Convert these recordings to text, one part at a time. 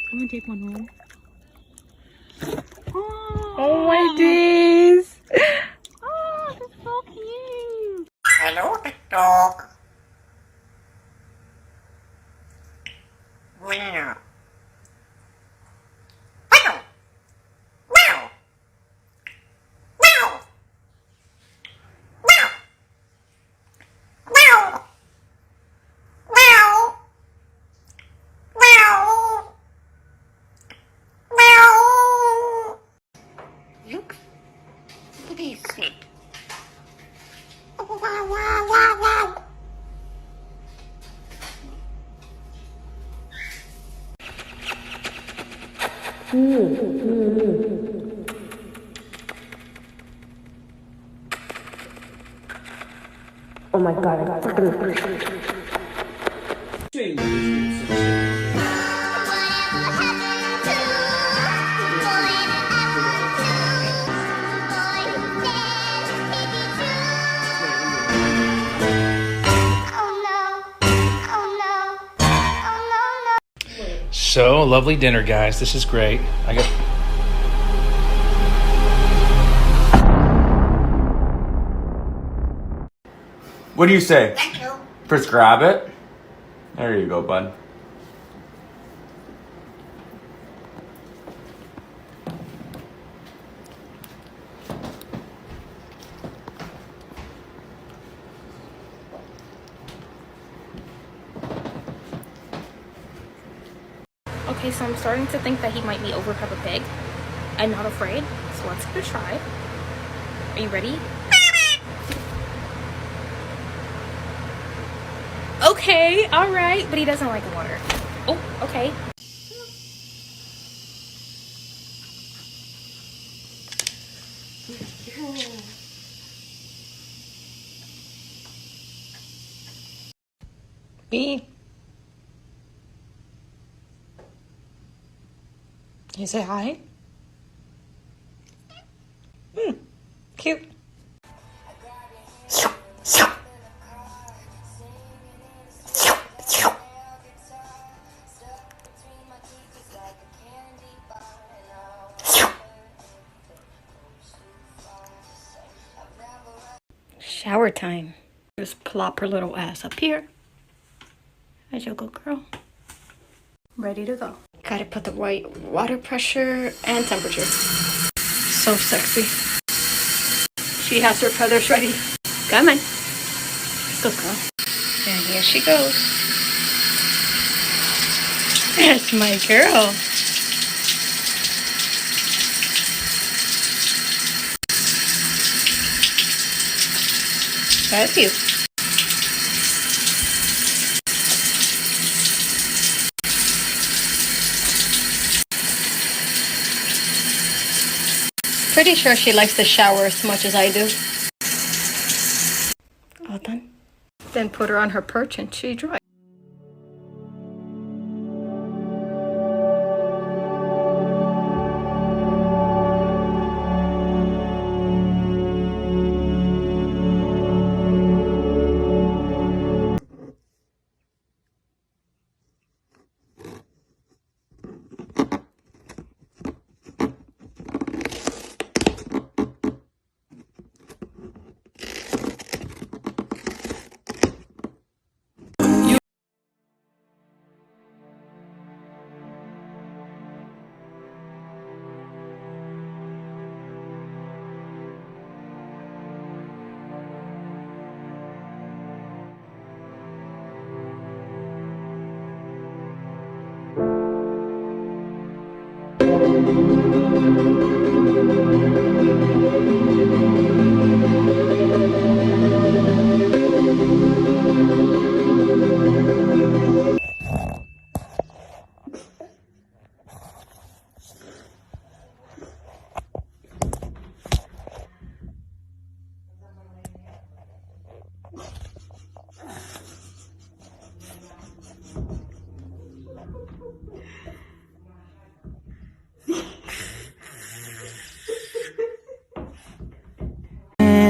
Come and take one home. Oh my days! Oh, that's so cute. Hello, dog. Wow. Wow. Wow. Wow. Wow. Wow. Wow. Wow. Wow. Look at this thing. Wow, wow, wow, wow. Oh my god, So, lovely dinner, guys. This is great. I got... What do you say? Thank you. First grab it. There you go, bud. Okay, so I'm starting to think that he might be over Peppa Pig. I'm not afraid, so let's give it a try. Are you ready? Okay, alright, but he doesn't like water. Oh, okay. Me. You say hi? Cute. Shower time. Just plop her little ass up here. As your good girl. Ready to go. Gotta put the right water pressure and temperature. So sexy. She has her feathers ready. Come on. Good girl. And here she goes. That's my girl. That's you. Pretty sure she likes the shower as much as I do. All done. Then put her on her perch and she dries.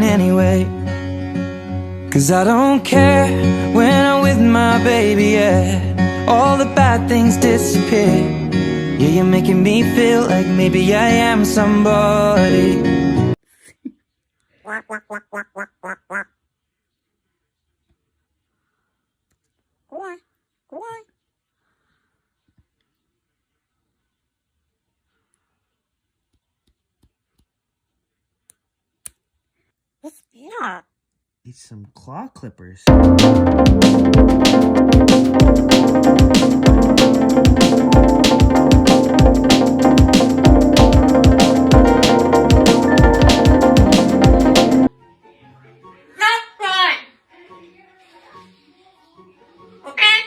Anyway, 'cause I don't care when I'm with my baby, yeah. All the bad things disappear. Yeah, you're making me feel like maybe I am somebody. Quack, quack, quack, quack, quack, quack, quack. Quack, quack. It's yeah. Need some claw clippers. Not fun. Okay?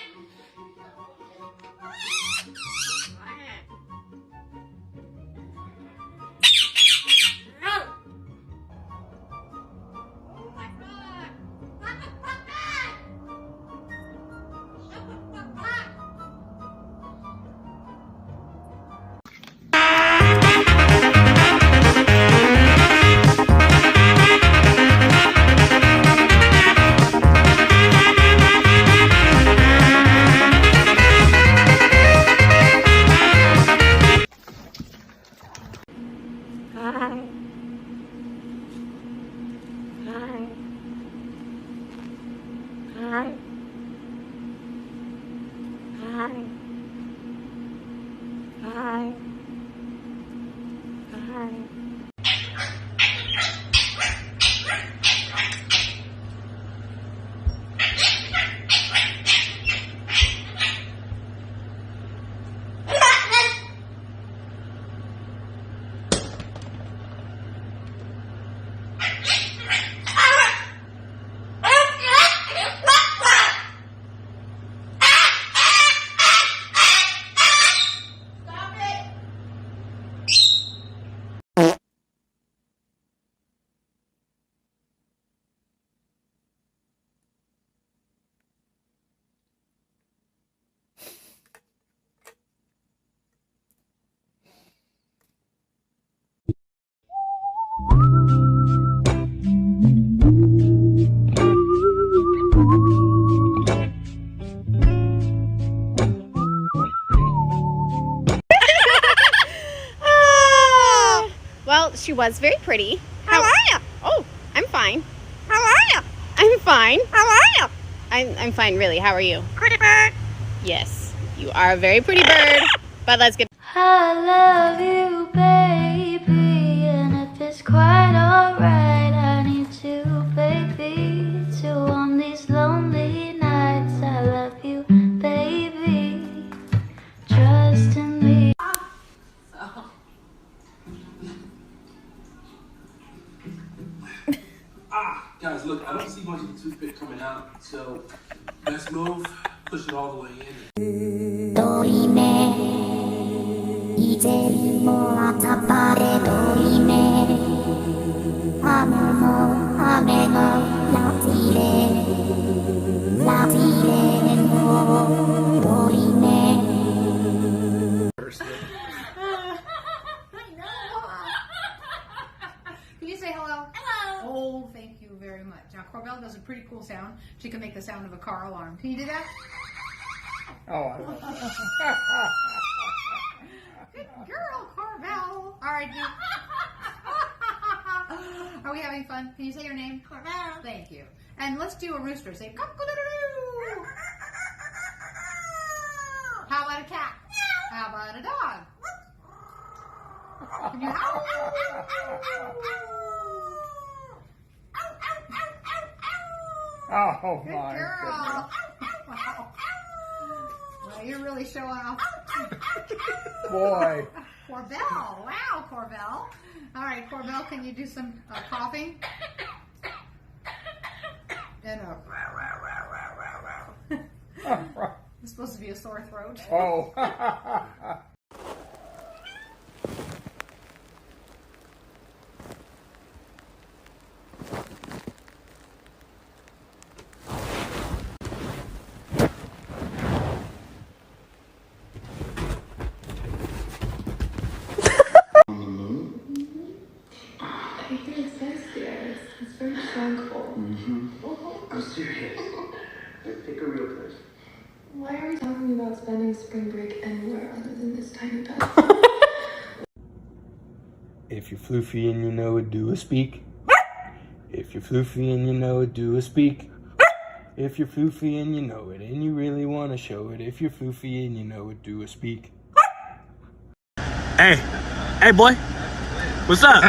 No. Oh my God. What the fuck? Shut the fuck up. Well, she was very pretty. How are you? Oh, I'm fine. How are you? I'm fine. How are you? I'm fine, really. How are you? Pretty bird. Yes, you are a very pretty bird. But let's get. I love you, baby, and if it's quite alright, I need you, baby, to warm these lonely nights. I love you, baby, trust in me. Guys, look, I don't see much of the toothpick coming out, so best move, push it all the way in. Can you say hello? Hello. Oh, thank you very much. Now, Corbell does a pretty cool sound. She can make the sound of a car alarm. Can you do that? Oh, Good girl, Corbell. All right, you. Are we having fun? Can you say your name? Corbell. Thank you. And let's do a rooster. Say cock-a-doodle-doo. How about a cat? How about a dog? Can you howl? oh Good girl. Well, you're really showing off. boy. Corbell. Wow, Corbell. All right, Corbell, can you do some coughing? And it's supposed to be a sore throat. Oh. I'm serious. Take a real person. Why are we talking talking about spending spring break anywhere other than this tiny bed. If you're floofy and you know it, do a speak. If you're floofy and you know it, do a speak. If you're floofy and you know it, and you really want to show it. If you're floofy and you know it, do a speak. Hey, hey boy, what's up?